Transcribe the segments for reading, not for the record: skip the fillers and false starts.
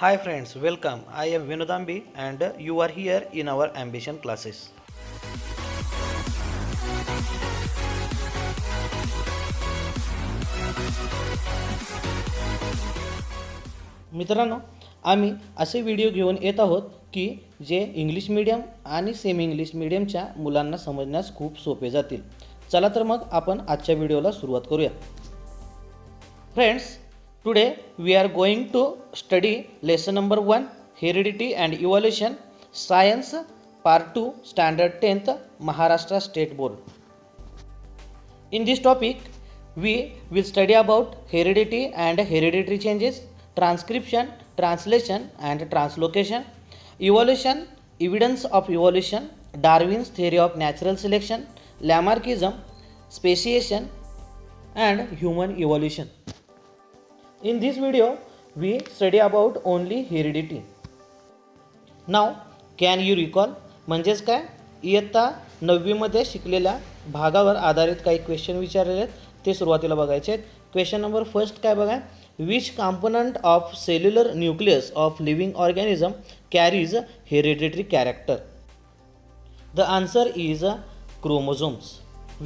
Hi friends, welcome. I am Vinodambi and you are here in our ambition classes. मित्रांनो, आम्ही असे video घेऊन येत आहोत की जे इंग्लिश मीडियम आणि सेमी इंग्लिश मीडियमच्या मुलांना समजण्यास खूप सोपे जातील. चला तर मग आपण आजच्या व्हिडिओला सुरुवात करूया. Friends, today we are going to study lesson number 1, Heredity and Evolution, Science, Part 2, Standard 10th, Maharashtra State Board. In this topic, we will study about heredity and hereditary changes, transcription, translation and translocation, evolution, evidence of evolution, Darwin's theory of natural selection, Lamarckism, speciation and human evolution. In this video, we study about only heredity. Now can you recall म्हणजेच काय, इयत्ता 9वीमध्ये शिकलेल्या भागावर आधारित काही question विचारलेले आहेत ते सुरुवातीला बघायचे आहेत. क्वेश्चन नंबर फर्स्ट काय बघा, which component of cellular nucleus of living organism carries hereditary character. The answer is chromosomes.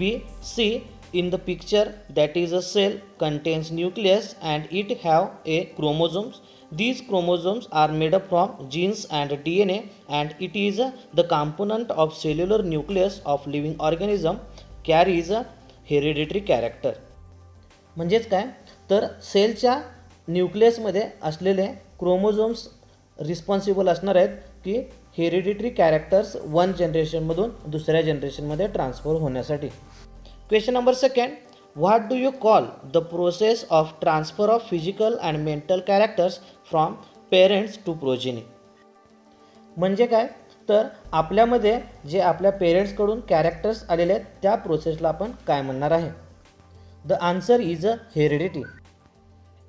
We see in the picture that is a cell contains nucleus and it have a chromosomes. These chromosomes are made up from genes and DNA and it is the component of cellular nucleus of living organism carries a hereditary character. म्हणजेच काय तर सेलच्या न्यूक्लियसमध्ये असलेले chromosomes responsible असणार आहेत की hereditary characters one जनरेशनमधून दुसऱ्या जनरेशनमध्ये ट्रान्सफर होण्यासाठी. Question number second, what do you call the process of transfer of physical and mental characters from parents to progeny. म्हणजे काय तर आपल्यामध्ये जे आपल्या पेरेंट्सकडून कॅरेक्टर्स आलेले आहेत त्या प्रोसेसला आपण काय म्हणणार आहे. The answer is a heredity.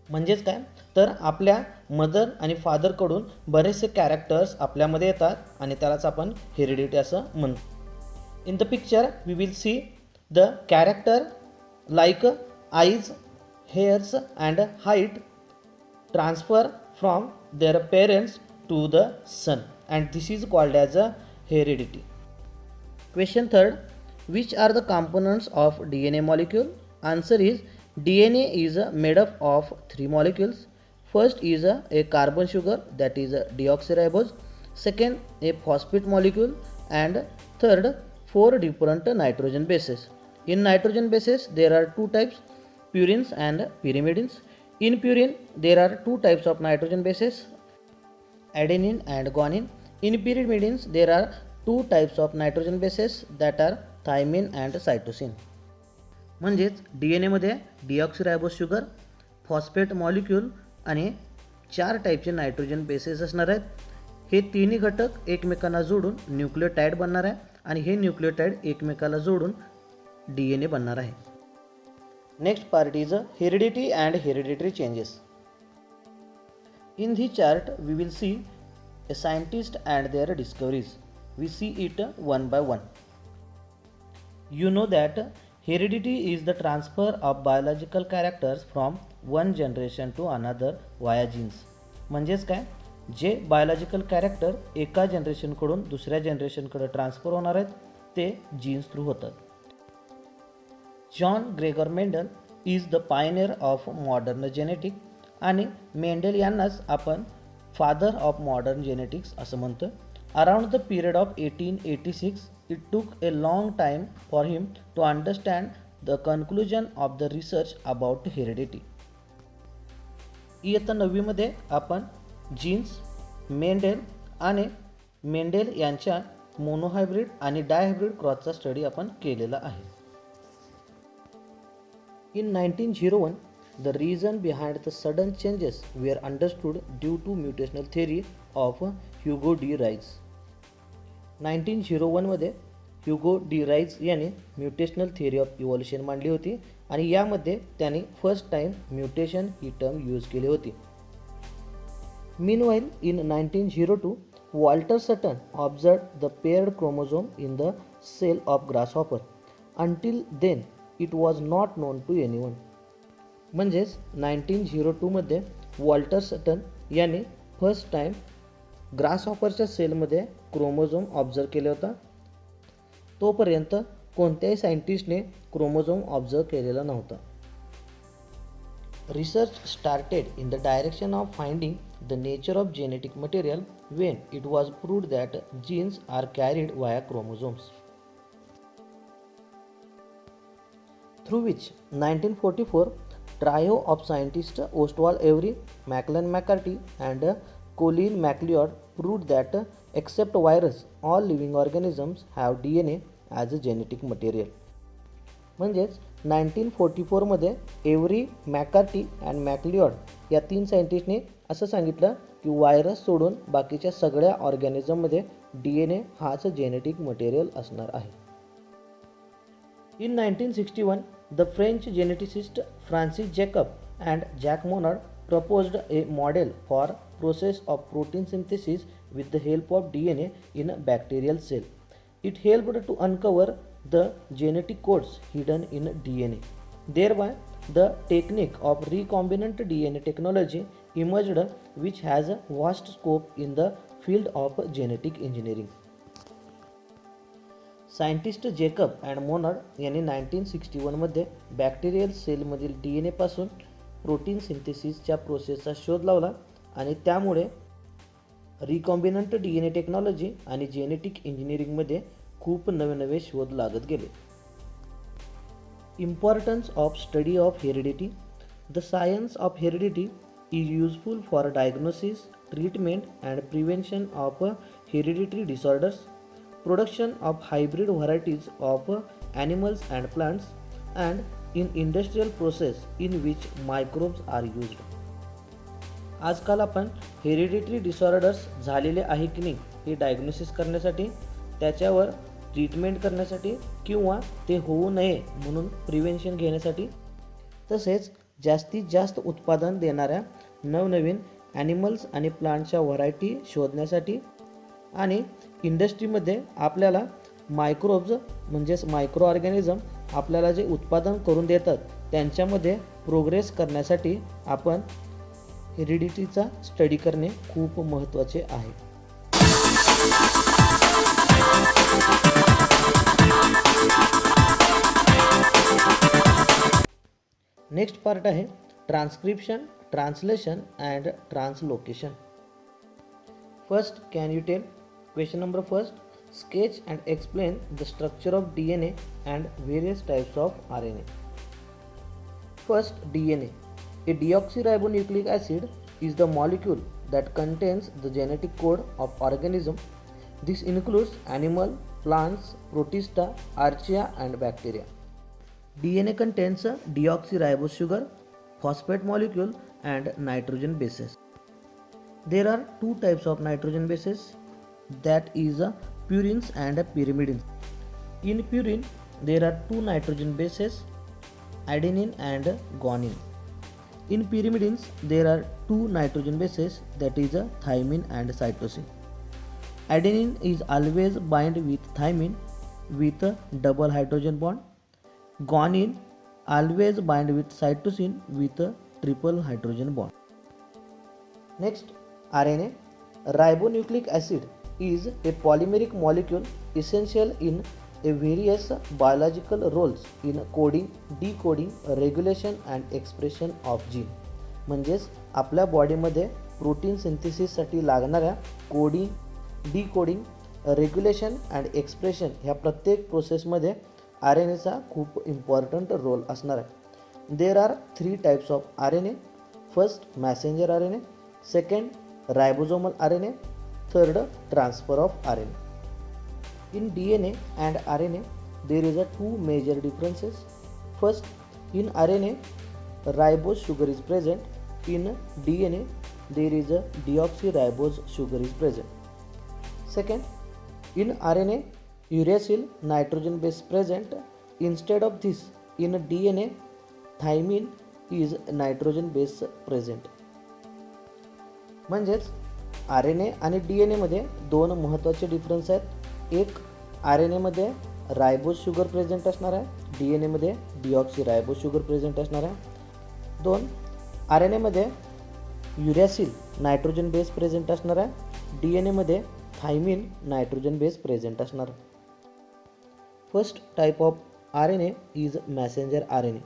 म्हणजेच काय तर आपल्या मदर आणि फादरकडून बरेचसे कॅरेक्टर्स आपल्यामध्ये येतात आणि त्यालाच आपण हेरिडिटी असं म्हणतो. In the picture we will see the character like eyes, hairs and height transfer from their parents to the son and this is called as a heredity. Question third, which are the components of DNA molecule. Answer is DNA is made up of 3 molecules. First is a carbon sugar, that is deoxyribose. Second, a phosphate molecule, and third, 4 different nitrogen bases. In nitrogen bases there are 2 types, purines and pyrimidines. In purine there are 2 types of nitrogen bases, adenine and guanine. In pyrimidines there are 2 types of nitrogen bases, that are thymine and cytosine. म्हणजेच DNA मध्ये डिऑक्सिरायबोज sugar, phosphate molecule आणि 4 टाईपचे nitrogen bases असणार आहेत. हे तिन्ही घटक एकमेकांना जोडून न्यूक्लियोटाइड बनणार आहे आणि हे न्यूक्लियोटाइड एकमेकाला जोडून DNA बनणार आहे. Next part is heredity and hereditary changes. In the chart we will see a scientist and their discoveries. We see it one by one. You know that heredity is the transfer of biological characters from one generation to another via genes. म्हणजेच काय जे biological character एका जनरेशनकडून दुसऱ्या जनरेशनकडे transfer होणार आहेत ते jeans through होतात. John Gregor Mendel is the Pioneer of modern genetic आणि मेंडेल यांनाच आपण फादर ऑफ मॉडर्न जेनेटिक्स असं म्हणतो. Around the period of 1886 it took a long time for him to understand the conclusion of the research about heredity. इयत्ता 9वीमध्ये आपण jeans, Mendel आणि Mendel यांच्या monohybrid आणि डायहायब्रिड क्रॉसचा स्टडी आपण केलेला आहे. In 1901, the reason behind the sudden changes were understood due to mutational theory of Hugo D. Rice. 1901 मध्ये Hugo de Vries याने म्युटेशनल थिअरी ऑफ इव्हॉल्युशन मांडली होती आणि यामध्ये त्याने फर्स्ट टाइम म्युटेशन ही टर्म यूज केली होती. Meanwhile in 1902 Walter Sutton observed the paired chromosome in the cell of grasshopper. Until then it was not known to anyone. म्हणजेच 1902 मध्ये वॉल्टर सटन याने फर्स्ट टाइम ग्रासहॉपरच्या सेलमध्ये क्रोमोझोम ऑब्झर्व केला होता. तोपर्यंत कोणत्याही सायंटिस्टने क्रोमोझोम ऑब्झर्व केलेला नव्हता. Research started in the direction of finding the nature of genetic material when it was proved that genes are carried via chromosomes. Through which 1944 trio of scientists Ostwald Avery, Maclan McCarthy and Colleen MacLeod proved that except virus all living organisms have DNA as a genetic material. म्हणजेच 1944 मध्ये every, मॅकार्टी and मॅकलिऑड या 3 सायंटिस्टने असं सांगितलं की virus सोडून बाकीच्या सगळ्या ऑर्गॅनिझममध्ये DNA हाच जेनेटिक मटेरियल असणार आहे. In 1961 the French geneticist Francis Jacob and jack Monod proposed a model for process of protein synthesis with the help of DNA in a bacterial cell. It helped to uncover the genetic codes hidden in DNA. Thereby, the technique of recombinant DNA technology emerged, which has a vast scope in the field of genetic engineering. Scientist Jacob and Monod यांनी 1961 मध्ये bacterial सेलमधील DNA पासून protein सिंथेसिसच्या प्रोसेसचा शोध लावला आणि त्यामुळे रिकॉम्बिनंट DNA टेक्नॉलॉजी आणि जेनेटिक इंजिनिअरिंगमध्ये खूप नवे शोध लागत गेले. Importance of study of heredity. The science of heredity is useful for diagnosis, treatment and prevention of hereditary disorders, production of hybrid varieties of animals and plants and in industrial process in which microbes are used. आजकाल आपण hereditary disorders झालेले आहे की नाही हे diagnosis करण्यासाठी, त्याच्यावर treatment करण्यासाठी किंवा ते होऊ नये म्हणून प्रिव्हेन्शन घेण्यासाठी, तसेच जास्तीत जास्त उत्पादन देणाऱ्या नवनवीन ॲनिमल्स आणि प्लांटच्या व्हरायटी शोधण्यासाठी आणि इंडस्ट्रीमध्ये आपल्याला मायक्रोब्स म्हणजेच मायक्रो ऑर्गॅनिझम आपल्याला जे उत्पादन करून देतात त्यांच्यामध्ये प्रोग्रेस करण्यासाठी आपण हेरिडिटीचा स्टडी करणे खूप महत्त्वाचे आहे. नेक्स्ट पार्ट आहे transcription, translation and translocation. First, can you tell? Question number first, sketch and explain the structure of DNA and various types of RNA. First, DNA. A deoxyribonucleic acid is the molecule that contains the genetic code of organism. This includes animal, plants, protista, archaea and bacteria. DNA contains deoxyribose sugar, phosphate molecule and nitrogen bases. There are two types of nitrogen bases, that is purines and pyrimidines. In purine there are two nitrogen bases, adenine and guanine. In pyrimidines there are two nitrogen bases, that is thymine and cytosine. Adenine is always bind with thymine with a double hydrogen bond. Guanine always bind with cytosine with a triple hydrogen bond. Next, RNA. Ribonucleic acid is a polymeric molecule essential in a various biological roles in coding, decoding, regulation and expression of gene. म्हणजेच आपल्या बॉडीमध्ये protein सिंथेसिससाठी लागणाऱ्या coding, decoding, regulation and expression ह्या प्रत्येक प्रोसेसमध्ये RNAचा खूप इम्पॉर्टंट रोल असणार आहे. There are 3 types of RNA. First, messenger RNA. Second, ribosomal RNA. Third, transfer of RNA. In DNA and RNA there is a two major differences. First, in RNA ribose sugar is present. In DNA there is a deoxyribose sugar is present. Second, in RNA uracil nitrogen base present. Instead of this, in DNA thymine is nitrogen base present. म्हणजेच RNA आणि DNA मध्ये दोन महत्त्वाचे difference आहेत. एक, RNA मध्ये रायबोज sugar present असणार आहे, DNA मध्ये डिऑक्सी रायबोज शुगर प्रेझेंट असणार आहे. दोन, RNA मध्ये युरॅसिल नायट्रोजन बेस प्रेझेंट असणार आहे. DNA मध्ये थायमिन नायट्रोजन बेस प्रेझेंट असणार आहे. First type of RNA is messenger RNA.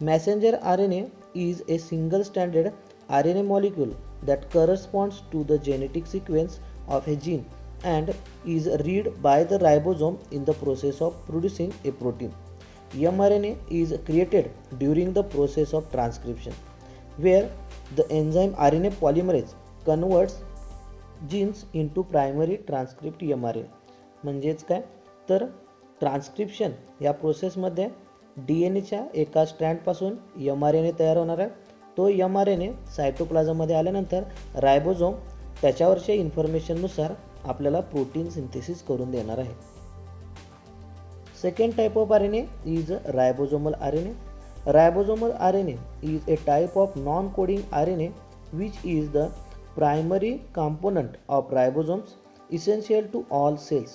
Messenger RNA is a single stranded RNA molecule that corresponds to the genetic sequence of a gene and is read by the ribosome in the process of producing a protein. mRNA is created during the process of transcription, where the enzyme RNA polymerase converts genes into primary transcript mRNA. म्हणजेच काय तर transcription या प्रोसेसमध्ये DNA एका स्ट्रँडपासून mRNA तयार होणार आहे. तो mRNA सायटोप्लाझममध्ये आल्यानंतर रायबोझोम त्याच्यावरच्या इन्फॉर्मेशननुसार आपल्याला प्रोटीन सिंथेसिस करून देणार आहे. Second type of RNA is ribosomal RNA. Ribosomal RNA is a type of non-coding RNA which is the primary component of ribosomes essential to all cells.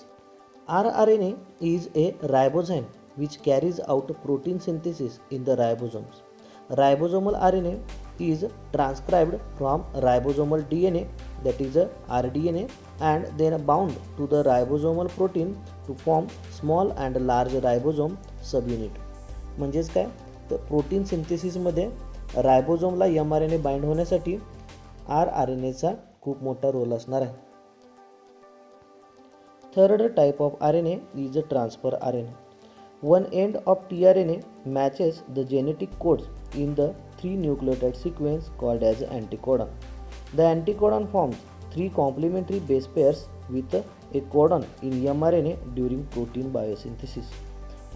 rRNA is a ribozyme which carries out protein synthesis in the ribosomes. Ribosomal RNA is transcribed from ribosomal DNA, that is rDNA, and then bound to the ribosomal protein to form small and large ribosome subunit. म्हणजेच काय तर protein सिंथेसिसमध्ये रायबोझोमला mRNA bind होण्यासाठी rRNAचा खूप मोठा role असणार आहे. Third type of RNA is transfer RNA. One end of tRNA matches the genetic codes in the 3 nucleotide sequence called as anticodon. The anticodon forms 3 complementary base pairs with a codon in mRNA during protein biosynthesis.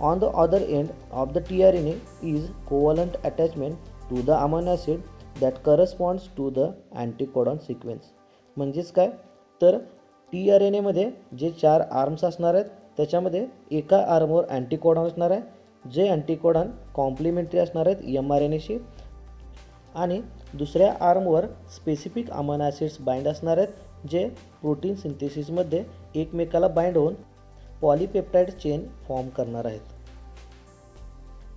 On the other end of the tRNA is covalent attachment to the amino acid that corresponds to the anticodon sequence. म्हणजेच काय तर tRNA मध्ये जे 4 arms असणार आहेत त्याच्यामध्ये एका आर्मवर अँटीकोडॉन असणार आहे जे अँटीकोडॉन कॉम्प्लिमेंटरी असणार आहेत mRNAशी आणि दुसऱ्या आर्मवर स्पेसिफिक अमायनो ॲसिड्स बाइंड असणार आहेत जे प्रोटीन सिंथेसिसमध्ये एकमेकाला बाइंड होऊन पॉलीपेप्टाइड चेन फॉर्म करणार आहेत.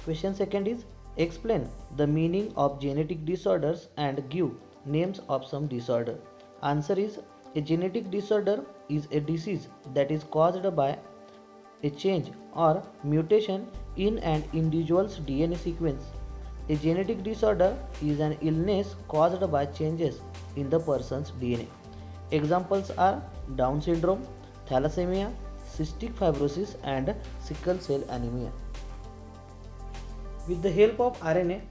Question second is explain the meaning of genetic disorders and give names of some disorder. Answer is a genetic disorder is a disease that is caused by a change or mutation in an individual's DNA sequence. A genetic disorder is an illness caused by changes in the person's DNA. Examples are Down syndrome, thalassemia, cystic fibrosis, and sickle cell anemia. With the help of RNA,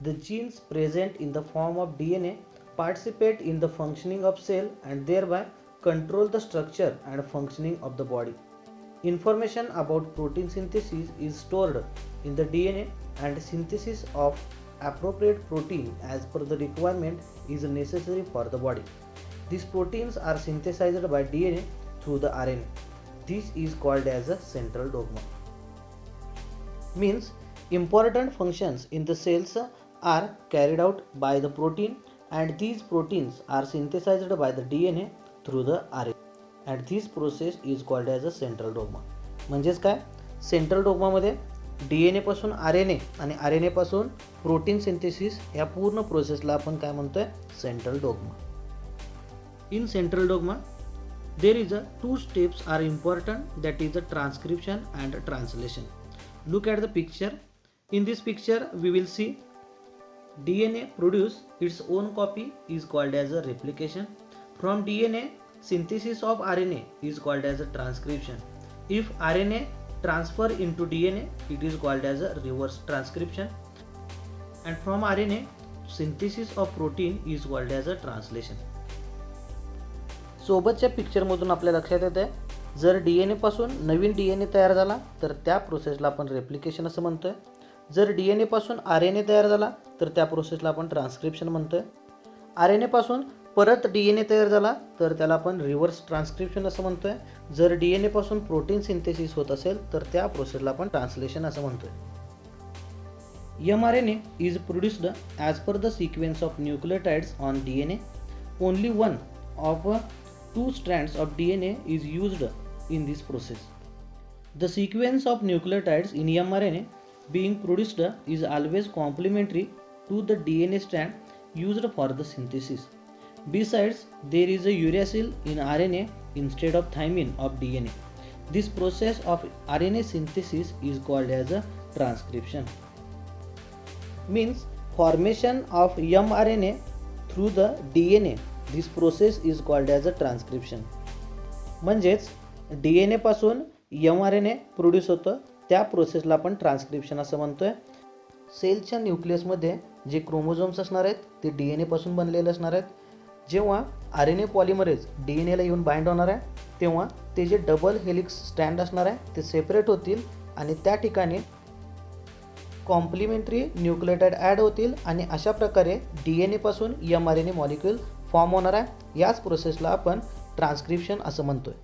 the genes present in the form of DNA participate in the functioning of cell and thereby control the structure and functioning of the body. Information about protein synthesis is stored in the DNA and synthesis of appropriate protein as per the requirement is necessary for the body. These proteins are synthesized by DNA through the RNA. This is called as a central dogma. Means important functions in the cells are carried out by the protein and these proteins are synthesized by the DNA through the RNA and this process is called as a central dogma. म्हणजेच काय central डोग्मामध्ये DNA पासून RNA आणि RNA पासून protein synthesis या पूर्ण प्रोसेसला आपण काय म्हणतोय central dogma. In central dogma there is a 2 steps are important, that is the transcription and translation. Look at the picture. In this picture we will see DNA produce its own copy is called as a replication. From DNA, synthesis of RNA is called as a transcription. If RNA transfer into DNA, it is called as a reverse transcription. And from RNA, synthesis of protein is called as a translation. सोबतच्या पिक्चरमधून आपल्या लक्षात येते जर DNA पासून नवीन DNA तयार झाला तर त्या प्रोसेसला आपण रेप्लिकेशन असं म्हणतोय. जर DNA पासून RNA तयार झाला तर त्या प्रोसेसला आपण ट्रान्सक्रिप्शन म्हणतोय. RNA पासून परत DNA तयार झाला तर त्याला आपण रिव्हर्स ट्रान्सक्रिप्शन असं म्हणतोय. जर DNA पासून प्रोटीन सिंथेसिस होत असेल तर त्या प्रोसेसला आपण ट्रान्सलेशन असं म्हणतोय. mRNA is produced as per the sequence of nucleotides on DNA. Only one of 2 strands of DNA is used in this process. The sequence of nucleotides in mRNA being produced is always complementary to the DNA strand used for the synthesis. Besides, there is a uracil in RNA instead of thymine of DNA. This process of RNA synthesis is called as a transcription. Means formation of mRNA through the DNA. This process is called as a transcription. म्हणजेच DNA पासून mRNA produce होतं, त्या प्रोसेसला आपण transcription असं म्हणतोय. सेलच्या न्यूक्लियसमध्ये जे क्रोमोझोम्स असणार आहेत ते DNA पासून बनलेले असणार आहेत. जेव्हा RNA पॉलिमरेज DNAला येऊन बाइंड होणार आहे तेव्हा ते जे डबल हेलिक्स स्ट्रँड असणार आहे ते सेपरेट होतील आणि त्या ठिकाणी कॉम्प्लिमेंटरी न्यूक्लियोटाइड ॲड होतील आणि अशा प्रकारे DNA पासून mRNA मॉलिक्यूल फॉर्म होणार आहे. याच प्रोसेसला आपण ट्रान्सक्रिप्शन असं म्हणतोय.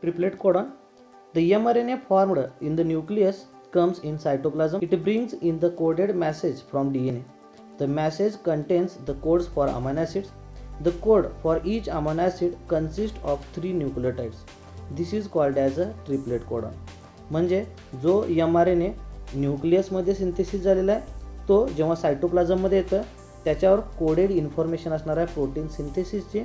Triplet codon. The mRNA formed in the nucleus comes in cytoplasm. It brings in the coded message from DNA. The message contains the codes for amino acids. The code for each amino acid consists of 3 nucleotides. This is called as a triplet codon. म्हणजे जो mRNA न्यूक्लियसमध्ये synthesis झालेला आहे तो जेव्हा सायटोप्लाझममध्ये येतं त्याच्यावर coded information असणार आहे प्रोटीन सिंथेसिसची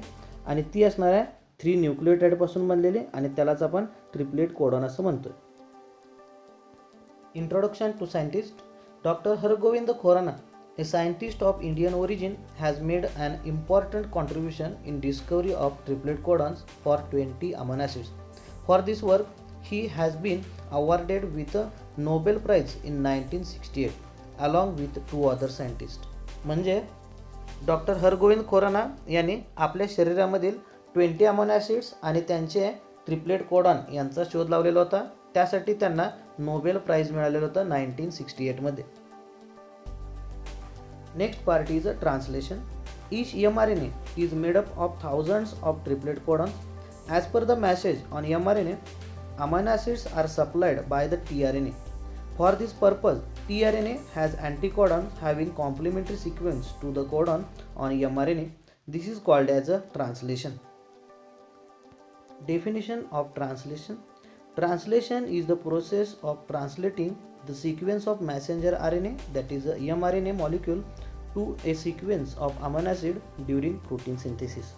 आणि ती असणार आहे 3 न्यूक्लियोटाइडपासून बनलेली आणि त्यालाच आपण ट्रिपलेट कोडॉन असं म्हणतोय. Introduction to scientist. Doctor Hargobind Khorana, a scientist of Indian origin, has made an important contribution in discovery of triplet codons for 20 amino acids. For this work, he has been awarded with a Nobel Prize in 1968 along with 2 other scientists. म्हणजे doctor Hargobind Khorana यांनी आपल्या शरीरामधील 20 amino acids आणि त्यांचे triplet codon यांचा शोध लावलेला होता. त्यासाठी त्यांना नोबेल प्राइज मिळालेलं होतं 1968 मध्ये. Next part is a translation. Each mRNA is made up of thousands of triplet codons. As per the message on mRNA, amino acids are supplied by the tRNA. For this purpose, tRNA has anticodons having complementary sequence to the codon on mRNA. This is called as a translation. Definition of translation. Translation is the process of translating the sequence of messenger RNA, that is a mRNA molecule, to a sequence of amino acid during protein synthesis.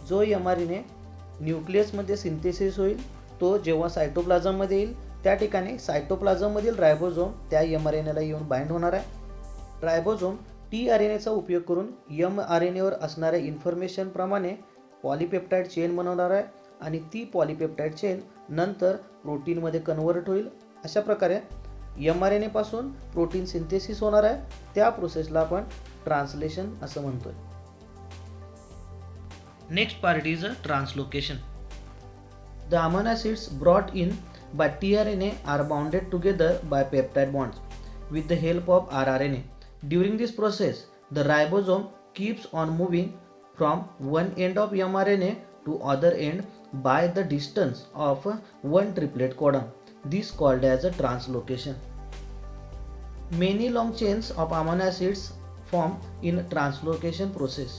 जो mRNA न्यूक्लियसमध्ये synthesis होईल तो जेव्हा सायटोप्लाझममध्ये येईल त्या ठिकाणी सायटोप्लाझममधील ribosome त्या mRNAला येऊन bind होणार आहे. रायबोझोम tRNAचा उपयोग करून mRNAवर असणाऱ्या इन्फॉर्मेशन प्रमाणे पॉलीपेप्टाइड चेन बनवणार आहे आणि ती पॉलीपेप्टाइड चेन नंतर प्रोटीनमध्ये कन्वर्ट होईल. अशा प्रकारे mRNA पासून प्रोटीन सिंथेसिस होणार आहे. त्या प्रोसेसला आपण ट्रान्सलेशन असं म्हणतोय. Next part is a translocation. The amino acids brought in by tRNA are bounded together by peptide bonds with the help of rRNA. During this process, the ribosome keeps on moving from one end of mRNA to other end by the distance of one triplet codon. This called as a translocation. Many long chains of amino acids form in translocation process.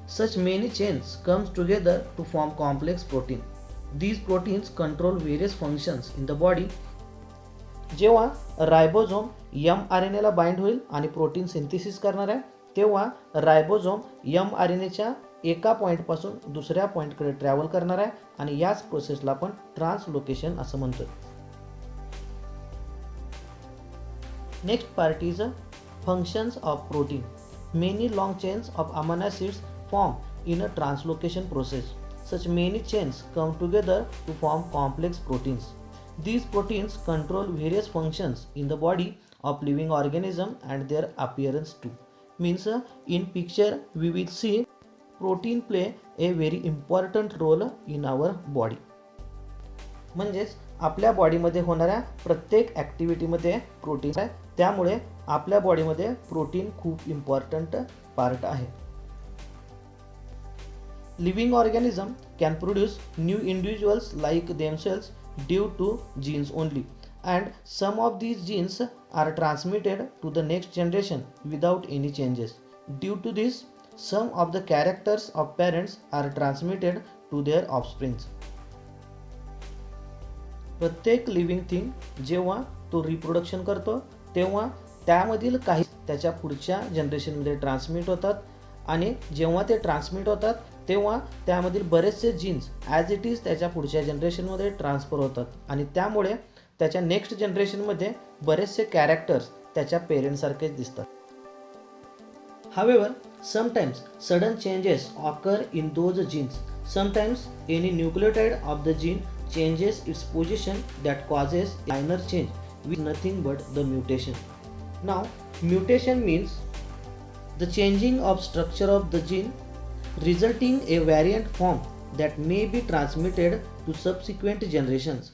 Such many chains comes together to form complex protein. These proteins control various functions in the body. जेव्हा ribosome mRNA ला bind होईल आणि protein synthesis करणार आहे तेव्हा ribosome mRNAच्या एका point पासून दुसऱ्या पॉइंटकडे ट्रॅव्हल करणार आहे आणि याच प्रोसेसला आपण ट्रान्सलोकेशन असं म्हणतो. Next part is functions of protein. Many long chains of amino acids form in a translocation process. Such many chains come together to form complex proteins. These proteins control various functions in the body of living organism and their appearance too. Means in picture we will see protein play a very important role in our body. म्हणजेच आपल्या बॉडीमध्ये होणाऱ्या प्रत्येक ॲक्टिव्हिटीमध्ये protein आहे. त्यामुळे आपल्या बॉडीमध्ये protein खूप इम्पॉर्टंट पार्ट आहे. Living organism can produce new individuals like themselves due to genes only, and some of these genes are transmitted to the next generation without any changes. Due to this, some of the characters of parents are transmitted to their offspring. प्रत्येक living thing जेव्हा तो reproduction करतो तेव्हा त्यामधील काही त्याच्या पुढच्या जनरेशनमध्ये ट्रान्समिट होतात आणि जेव्हा ते ट्रान्समिट होतात तेव्हा त्यामधील बरेचसे जीन्स ॲज इट इज त्याच्या पुढच्या जनरेशनमध्ये ट्रान्सफर होतात आणि त्यामुळे त्याच्या नेक्स्ट जनरेशनमध्ये बरेचसे कॅरेक्टर्स त्याच्या पेरेंट्ससारखेच दिसतात. However, sometimes sudden changes occur in those genes. Sometimes any nucleotide of the gene changes its position that causes a minor change, which is nothing but the mutation. Now, mutation means the changing of structure of the gene resulting a variant form that may be transmitted to subsequent generations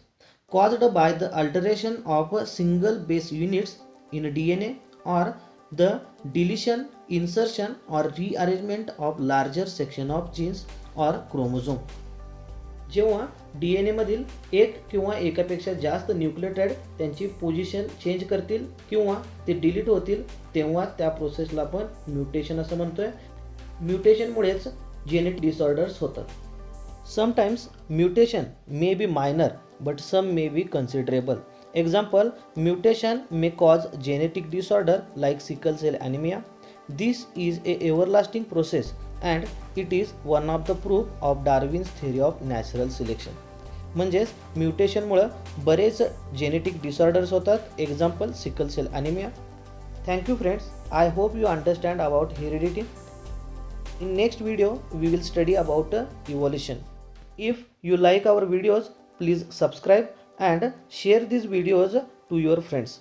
caused by the alteration of single base units in DNA or the deletion, insertion or rearrangement of larger section of genes or chromosome. जेव्हा DNA मधील एक किंवा एकापेक्षा जास्त nucleotide त्यांची position change करतील किंवा ते डिलीट होतील तेव्हा त्या प्रोसेसला आपण म्युटेशन असं म्हणतोय. म्युटेशनमुळेच जेनेटिक डिसऑर्डर्स होतात. Sometimes mutation may be minor but some may be considerable. Example, mutation may cause genetic disorder like sickle cell anemia. This is a everlasting process and it is one of the proof of Darwin's theory of natural selection. म्हणजेच म्युटेशनमुळे बरेच genetic disorders होतात. Example sickle cell anaemia. Thank you friends. I hope you understand about heredity. In next video we will study about evolution. If you like our videos, please subscribe and share these videos to your friends.